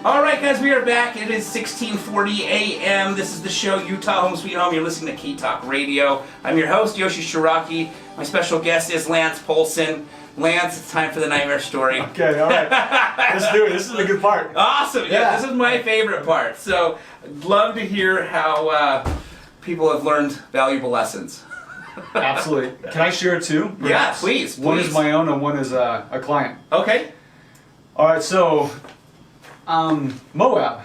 All right, guys, we are back. It is 16:40 a.m. This is the show Utah Home Sweet Home. You're listening to Key Talk Radio. I'm your host, Yoshi Shiraki. My special guest is Lance Polson. Lance, it's time for the nightmare story. Okay, all right. Let's do it. This is the good part. Awesome. Yeah, this is my favorite part. So, I'd love to hear how people have learned valuable lessons. Absolutely. Can I share two? Perhaps? Yeah, please. One is my own and one is a client. Okay. All right, so Moab.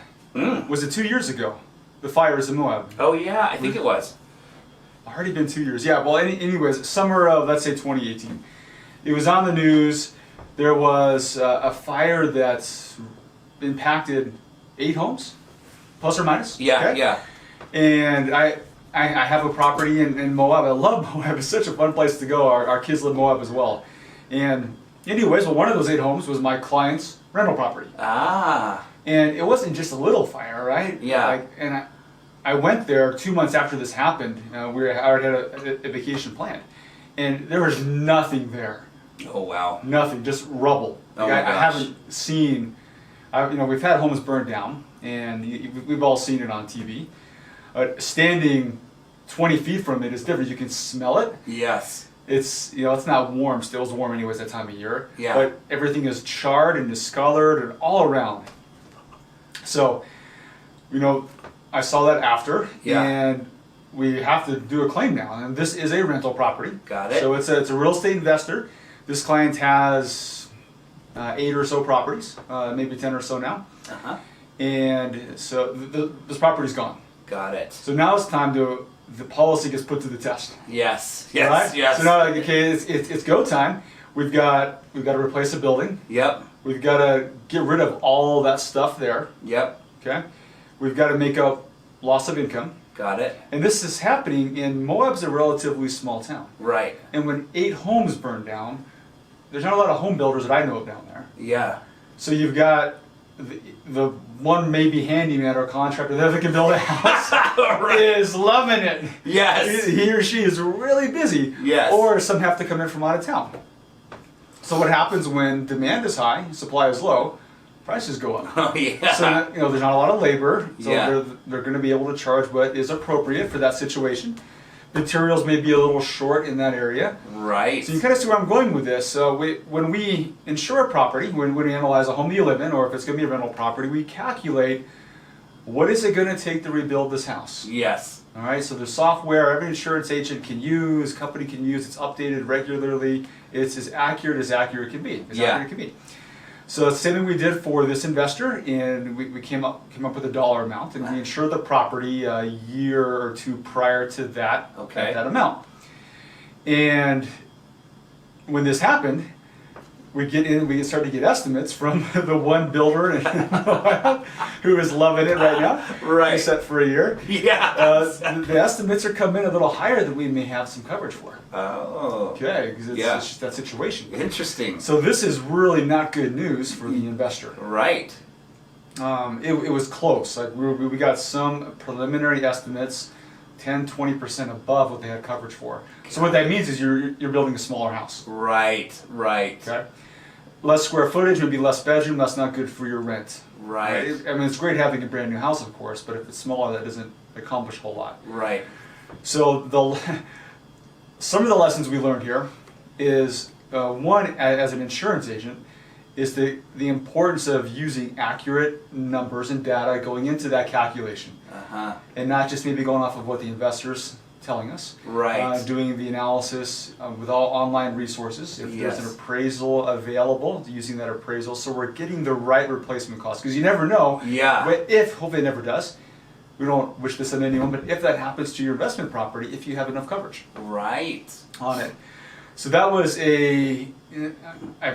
Was it 2 years ago? The fires in Moab. Oh, yeah, I think it was. Already been 2 years. Yeah, well, anyways, summer of, let's say, 2018. It was on the news. There was a fire that's impacted 8 homes, plus or minus. Yeah, okay? yeah. And I have a property in Moab. I love Moab. It's such a fun place to go. Our kids live in Moab as well. And anyways, well, one of those 8 homes was my client's rental property. Ah. And it wasn't just a little fire, right? Yeah. I went there 2 months after this happened. I already had a vacation planned. And there was nothing there. Oh, wow. Nothing, just rubble. Oh, I my gosh. haven't seen, we've had homes burned down, and we've all seen it on TV. Standing 20 feet from it is different. You can smell it. Yes. It's it's not warm. Still, it's warm anyways that time of year. Yeah. But everything is charred and discolored and all around. So, I saw that after, Yeah. and we have to do a claim now. And this is a rental property. Got it. So it's a real estate investor. This client has 8 or so properties, maybe 10 or so now. Uh-huh. And so this property's gone. Got it. So now it's time the policy gets put to the test. Yes. Yes. Right? Yes. So now, okay, it's go time. We've got to replace the building. Yep. We've got to get rid of all that stuff there. Yep. Okay. We've got to make up loss of income. Got it. And this is happening in Moab's a relatively small town. Right. And when 8 homes burn down, there's not a lot of home builders that I know of down there. Yeah. So you've got the one maybe handyman or contractor that can build a house Right. is loving it. Yes. He or she is really busy. Yes. Or some have to come in from out of town. So what happens when demand is high, supply is low, prices go up. Oh, yeah. So there's not a lot of labor, so Yeah. they're going to be able to charge what is appropriate for that situation. Materials may be a little short in that area. Right. So you kind of see where I'm going with this. So when we insure a property, when we analyze a home that you live in, or if it's going to be a rental property, we calculate what is it going to take to rebuild this house. Yes. All right. So there's software every insurance agent can use, company can use. It's updated regularly. It's as accurate can be. Yeah. Accurate it can be. So it's the same thing we did for this investor, and we came up with a dollar amount, and we insured the property a year or 2 prior to that, Okay. that amount. And when this happened, we start to get estimates from the one builder who is loving it right now. Right. Set for a year. Yeah. The estimates are coming in a little higher than we may have some coverage for. Oh. Okay, because it's Yeah. just that situation. Interesting. So this is really not good news for the investor. Right. It was close. Like we got some preliminary estimates, 10-20% above what they had coverage for. So what that means is you're building a smaller house. Right. Right. Okay. Less square footage would be less bedroom. That's not good for your rent. Right. I mean, it's great having a brand new house, of course, but if it's smaller, that doesn't accomplish a whole lot. Right. So some of the lessons we learned here is one, as an insurance agent, is the importance of using accurate numbers and data going into that calculation, and not just maybe going off of what the investor's telling us. Right. Doing the analysis with all online resources. If there's an appraisal available, using that appraisal, so we're getting the right replacement cost, because you never know. Yeah. Hopefully it never does. We don't wish this on anyone, but if that happens to your investment property, if you have enough coverage Right. on it. So that was I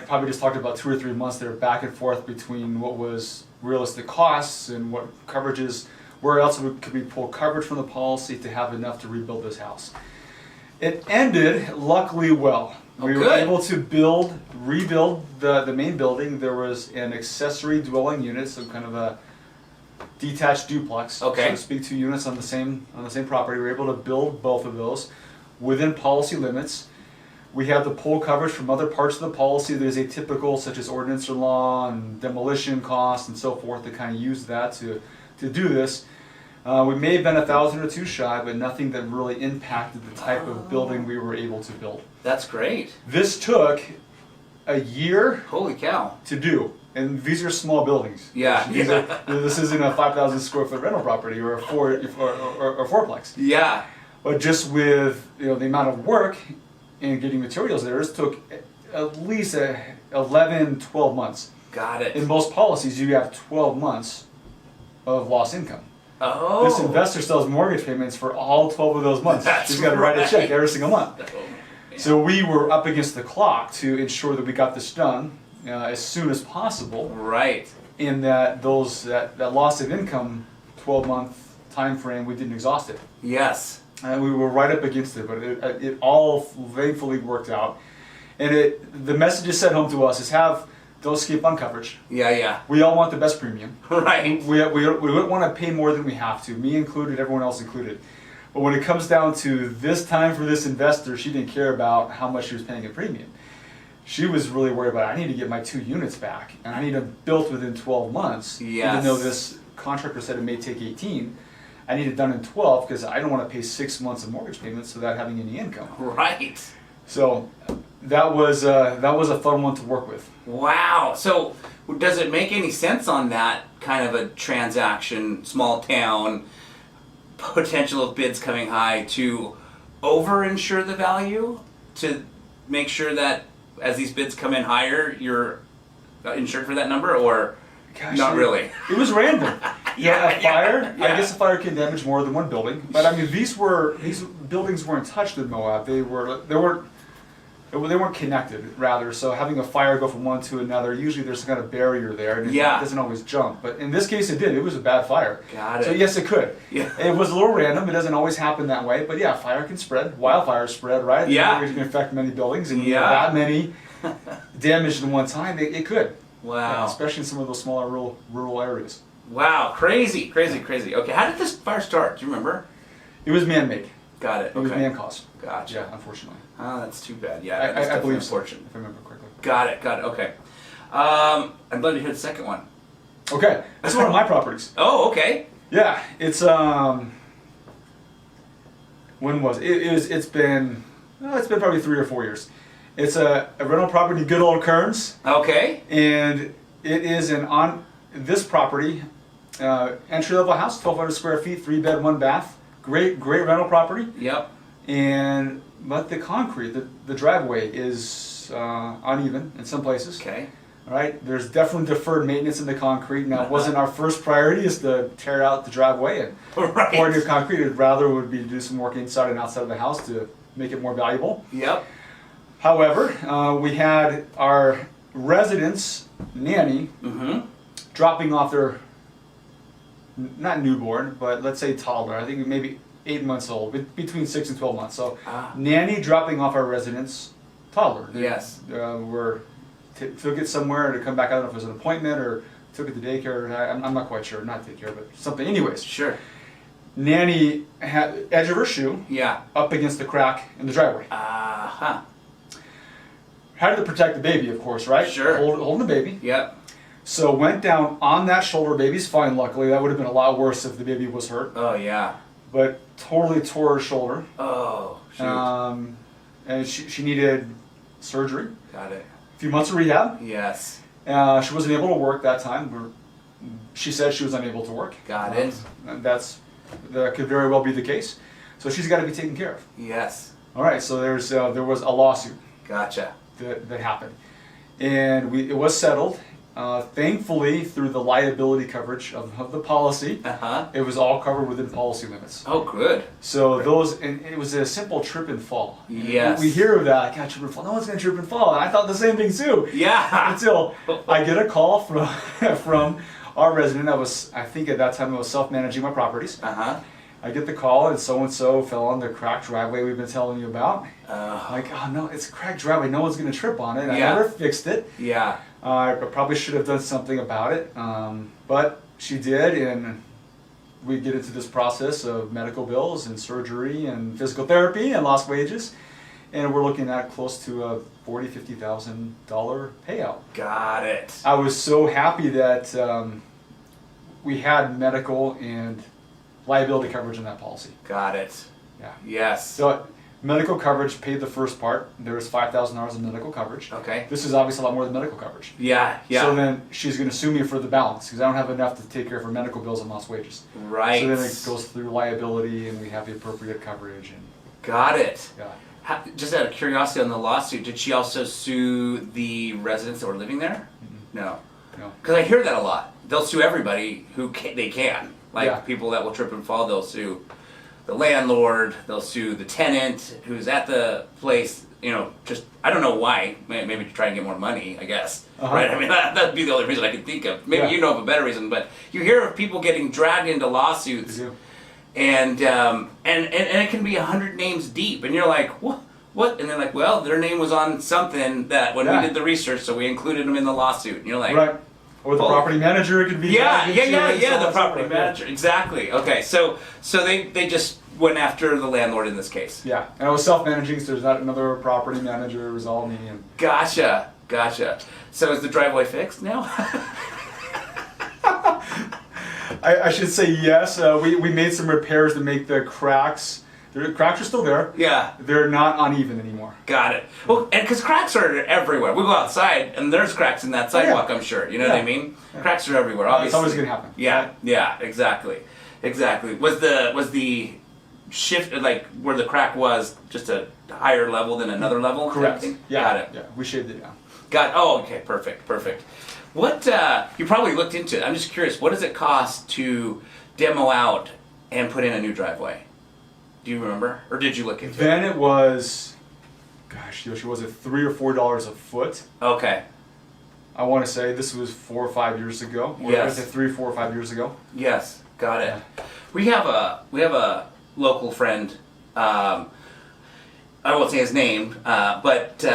probably just talked about 2 or 3 months there back and forth between what was realistic costs and what coverages, where else could we pull coverage from the policy to have enough to rebuild this house. It ended luckily well. We were able to rebuild the main building. There was an accessory dwelling unit, so kind of a detached duplex, so to speak, 2 units on the same property. We were able to build both of those within policy limits. We have the pull coverage from other parts of the policy. There's atypical, such as ordinance or law and demolition costs and so forth, to kind of use that to do this. We may have been 1,000 or two shy, but nothing that really impacted the type of building we were able to build. That's great. This took a year Holy cow. to do. And these are small buildings. Yeah. This isn't a 5,000 square foot rental property or a fourplex. Yeah. But just with the amount of work and getting materials there, it took at least 11, 12 months. Got it. In most policies, you have 12 months of lost income. Oh. This investor still has mortgage payments for all 12 of those months. That's He's got to write a check right. every single month. Oh, man. So we were up against the clock to ensure that we got this done as soon as possible. Right. In that that loss of income 12-month time frame, we didn't exhaust it. Yes. And we were right up against it, but it all thankfully worked out. And the message is sent home to us is don't skip on coverage. Yeah. We all want the best premium. Right. We wouldn't want to pay more than we have to, me included, everyone else included. But when it comes down to this time for this investor, she didn't care about how much she was paying in premium. She was really worried about, I need to get my 2 units back, and I need them built within 12 months. Yes. Even though this contractor said it may take 18, I need it done in 12 because I don't want to pay 6 months of mortgage payments without having any income. Right. So that was a fun one to work with. Wow. So does it make any sense on that kind of a transaction, small town, potential of bids coming high, to over-insure the value to make sure that as these bids come in higher, you're insured for that number, or not really? It was random. Yeah, a fire. yeah. I guess a fire can damage more than one building, but I mean these buildings weren't touched in Moab. They weren't connected, rather. So having a fire go from one to another, usually there's some kind of barrier there, and it doesn't always jump. But in this case, it did. It was a bad fire. Got it. So yes, it could. Yeah. It was a little random. It doesn't always happen that way. But yeah, fire can spread. Wildfires spread, right? Yeah. It can affect many buildings, and Yeah. that many damaged in one time, it could. Wow. Yeah, especially in some of those smaller rural areas. Wow. Crazy. Okay, how did this fire start? Do you remember? It was man-made. Got it. It was Okay. man-caused. Gotcha. Yeah, unfortunately. Oh, that's too bad. Yeah, I that's definitely believe so, unfortunate. if I remember correctly. Got it. Okay. I'd love to hear the second one. Okay, this is one of my properties. Oh, okay. Yeah, it's when was it? It's been probably 3 or 4 years. It's a rental property, good old Kearns, Okay. and it is on this property, entry-level house, 1,200 square feet, 3-bed, 1 bath. Great rental property. Yep. But the concrete, the driveway is uneven in some places. Okay. All right, there's definitely deferred maintenance in the concrete. Now, it wasn't our first priority is to tear out the driveway and Right. pour new concrete. It rather would be to do some work inside and outside of the house to make it more valuable. Yep. However, we had our residents nanny Mm-hmm. dropping off their, not newborn, but let's say toddler. I think maybe 8 months old, between 6 and 12 months. So nanny dropping off our residents' toddler. Yes. Took it somewhere to come back. I don't know if it was an appointment or took it to daycare. I'm not quite sure. Not daycare, but something. Anyways, Sure. nanny had edge of her shoe Yeah. up against the crack in the driveway. Uh-huh. Had to protect the baby, of course, right? Sure. Holding the baby. Yep. So went down on that shoulder. Baby's fine, luckily. That would have been a lot worse if the baby was hurt. Oh, yeah. But totally tore her shoulder. Oh, shoot. And she needed surgery. Got it. A few months of rehab. Yes. She wasn't able to work that time. She said she was unable to work. Got it. And that could very well be the case. So she's got to be taken care of. Yes. All right. So there was a lawsuit Gotcha. that happened, and it was settled. Thankfully, through the liability coverage of the policy, Uh-huh. it was all covered within policy limits. Oh, good. So and it was a simple trip and fall. Yes. We hear of that. God, trip and fall. No one's gonna trip and fall. And I thought the same thing too. Yeah. Until I get a call from our resident. I think at that time I was self-managing my properties. Uh-huh. I get the call and so fell on the cracked driveway we've been telling you about. Like, oh no, it's a cracked driveway. No one's gonna trip on it. I Yeah. never fixed it. Yeah. I probably should have done something about it, but she did, and we get into this process of medical bills and surgery and physical therapy and lost wages, and we're looking at close to a $40,000-$50,000 payout. Got it. I was so happy that we had medical and liability coverage in that policy. Got it. Yeah. Yes. So medical coverage paid the first part. There was $5,000 in medical coverage. Okay. This is obviously a lot more than medical coverage. Yeah. Yeah. So then she's going to sue me for the balance because I don't have enough to take care of her medical bills and lost wages. Right. So then it goes through liability and we have the appropriate coverage. And Got it. yeah. Just out of curiosity on the lawsuit, did she also sue the residents that were living there? Mm-hmm. No. No. Because I hear that a lot. They'll sue everybody who they can. Like Yeah. people that will trip and fall, they'll sue the landlord, they'll sue the tenant who's at the place, just, I don't know why, maybe to try and get more money, I guess. Uh-huh. Right? I mean, that'd be the only reason I could think of. Maybe Yeah. you know of a better reason, but you hear of people getting dragged into lawsuits. You do. And it can be 100 names deep, and you're like, what? And they're like, well, their name was on something that when Yeah. we did the research, so we included them in the lawsuit. And you're like, Right. Or the Well, property manager could be. yeah, dragged into it, so the on, property so forth. manager, exactly. Okay, so they just went after the landlord in this case. Yeah, and I was self-managing, so there's not another property manager. It was all me. And Gotcha. So is the driveway fixed now? I should say yes. We made some repairs to make the cracks. The cracks are still there. Yeah. They're not uneven anymore. Got it. Well, and because cracks are everywhere. We go outside, and there's cracks in that sidewalk, I'm sure. You know what I mean? Yeah. Cracks are everywhere, It's obviously. always going to happen. Yeah, right? yeah, exactly. Was the shift, like, where the crack was, just a higher level than another level? Correct. Kind of thing? Yeah. Got it. Yeah, we shaved it down. Okay, perfect. What, you probably looked into it. I'm just curious, what does it cost to demo out and put in a new driveway? Do you remember? Or did you look into it? Then it was, gosh, Yoshi, was it $3 or $4 a foot? Okay. I want to say this was 4 or 5 years ago. Or Yes. was it 3, 4 or 5 years ago? Yes, got it. We have a local friend. I won't say his name, but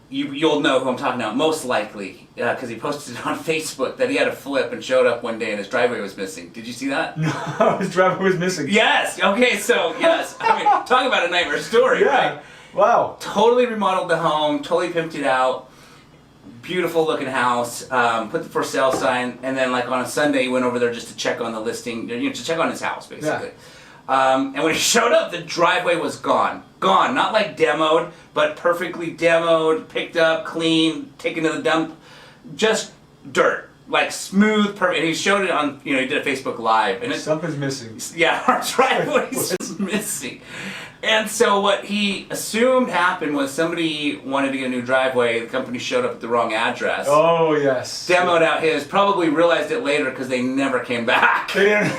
you'll know who I'm talking about most likely because he posted it on Facebook that he had a flip and showed up one day and his driveway was missing. Did you see that? No, his driveway was missing. Yes. Okay. So yes, I mean, talk about a nightmare story, Yeah. right? Wow. Totally remodeled the home, totally pimped it out. Beautiful looking house, put the for sale sign, and then like on a Sunday he went over there just to check on the listing, to check on his house basically. And when he showed up, the driveway was gone. Gone, not like demoed, but perfectly demoed, picked up, clean, taken to the dump. Just dirt, like smooth, perfect. And he showed it on, he did a Facebook Live. And Something's missing. yeah, our driveway's just missing. And so what he assumed happened was somebody wanted to get a new driveway. The company showed up at the wrong address. Oh, yes. Demoed out his, probably realized it later because they never came back. They didn't.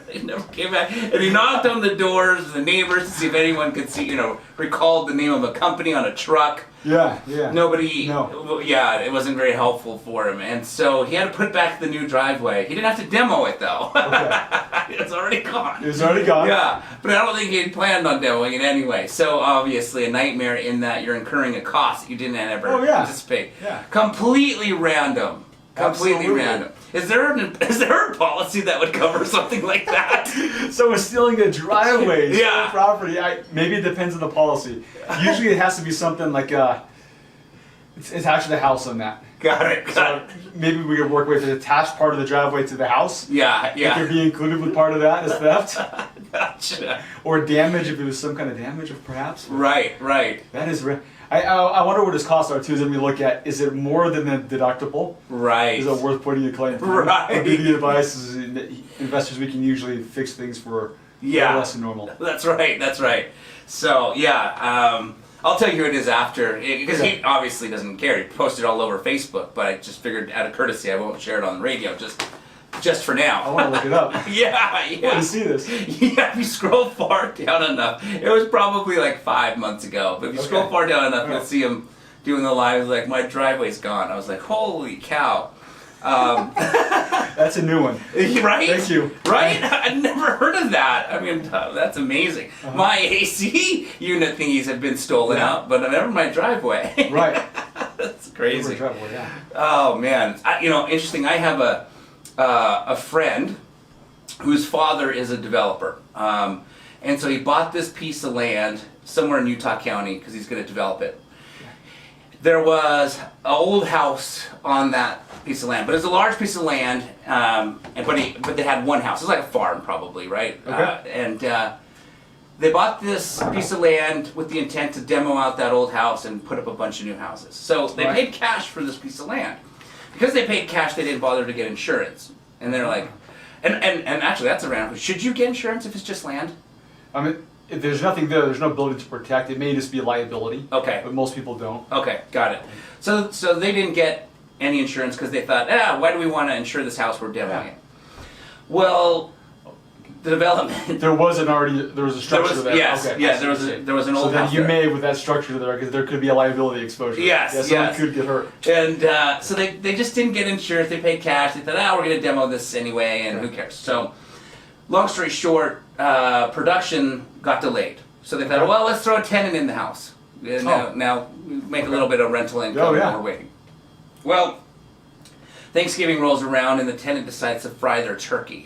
They never came back. And he knocked on the doors of the neighbors to see if anyone could see, recalled the name of a company on a truck. Yeah. Nobody, No. yeah, it wasn't very helpful for him. And so he had to put back the new driveway. He didn't have to demo it though. Okay. It's already gone. It was already gone. Yeah, but I don't think he had planned on demoing it anyway. So obviously a nightmare in that you're incurring a cost that you didn't ever anticipate. Yeah. Completely random. Completely Absolutely. random. Is there a policy that would cover something like that? So we're stealing a driveway, Yeah. stealing property. Maybe it depends on the policy. Usually it has to be something like it's actually a house on that. Got it. So maybe we could work with the attached part of the driveway to the house. Yeah. It could be included with part of that as theft. Gotcha. Or damage if it was some kind of damage, perhaps. Right. That is. I wonder what his costs are too. Then we look at, is it more than the deductible? Right. Is it worth putting a claim through? Right. Or the advice is investors, we can usually fix things for less than normal. That's right. So yeah, I'll tell you who it is after because he obviously doesn't care. He posted it all over Facebook, but I just figured out of courtesy I won't share it on the radio just for now. I want to look it up. Yeah. I want to see this. Yeah, if you scroll far down enough, it was probably like 5 months ago, but if you scroll far down enough, you'll see him doing the live, like, my driveway's gone. I was like, holy cow. That's a new one. Right? Thank you. Right? I'd never heard of that. I mean, that's amazing. My AC unit thingies have been stolen out, but never my driveway. Right. That's crazy. Driveway, yeah. Oh, man. Interesting. I have a friend whose father is a developer. And so he bought this piece of land somewhere in Utah County because he's going to develop it. There was an old house on that piece of land, but it was a large piece of land, but they had one house. It was like a farm probably, right? Okay. They bought this piece of land with the intent to demo out that old house and put up a bunch of new houses. So they paid cash for this piece of land. Because they paid cash, they didn't bother to get insurance. And they're like, and actually that's around. Should you get insurance if it's just land? I mean, if there's nothing there, there's no ability to protect. It may just be a liability. Okay. But most people don't. Okay, got it. So they didn't get any insurance because they thought, why do we want to insure this house we're demoing it? Well, the development. There was a structure there. Yes, okay. yeah, there was an old house. So then you may, with that structure there, because there could be a liability exposure. Yes, someone could get hurt. And so they just didn't get insurance. They paid cash. They thought, we're going to demo this anyway, and who cares? So, long story short, production got delayed. So they thought, well, let's throw a tenant in the house. And now make a little bit of rental income while we're waiting. Well, Thanksgiving rolls around, and the tenant decides to fry their turkey.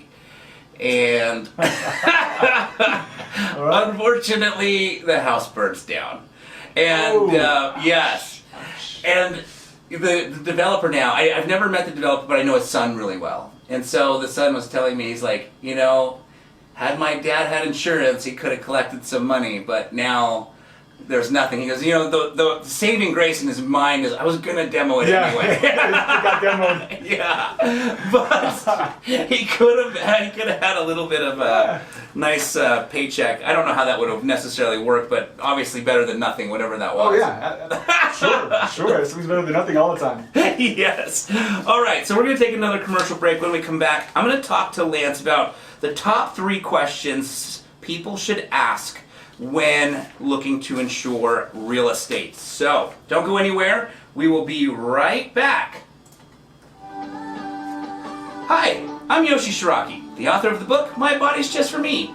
And unfortunately, the house burns down. And yes, and the developer now, I've never met the developer, but I know his son really well. And so the son was telling me, he's like, had my dad had insurance, he could have collected some money, but now there's nothing. He goes, the saving grace in his mind is, I was going to demo it anyway. It got demoed. Yeah, but he could have had a little bit of a nice paycheck. I don't know how that would have necessarily worked, but obviously better than nothing, whatever that was. Oh yeah, sure. Something's better than nothing all the time. Yes. All right, so we're going to take another commercial break. When we come back, I'm going to talk to Lance about the top 3 questions people should ask when looking to insure real estate. So, don't go anywhere. We will be right back. Hi, I'm Yoshi Shiraki, the author of the book, My Body's Just For Me.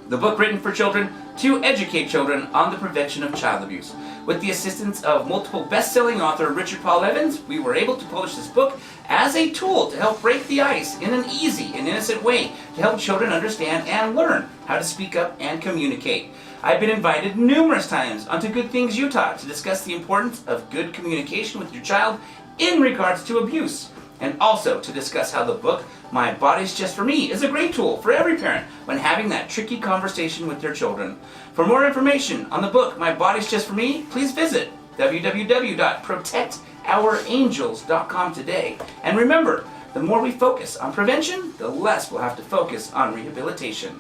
The book written for children to educate children on the prevention of child abuse. With the assistance of multiple best-selling author Richard Paul Evans, we were able to publish this book as a tool to help break the ice in an easy and innocent way to help children understand and learn how to speak up and communicate. I've been invited numerous times onto Good Things Utah to discuss the importance of good communication with your child in regards to abuse, and also to discuss how the book, My Body's Just For Me, is a great tool for every parent when having that tricky conversation with their children. For more information on the book, My Body's Just For Me, please visit www.protectourangels.com today. And remember, the more we focus on prevention, the less we'll have to focus on rehabilitation.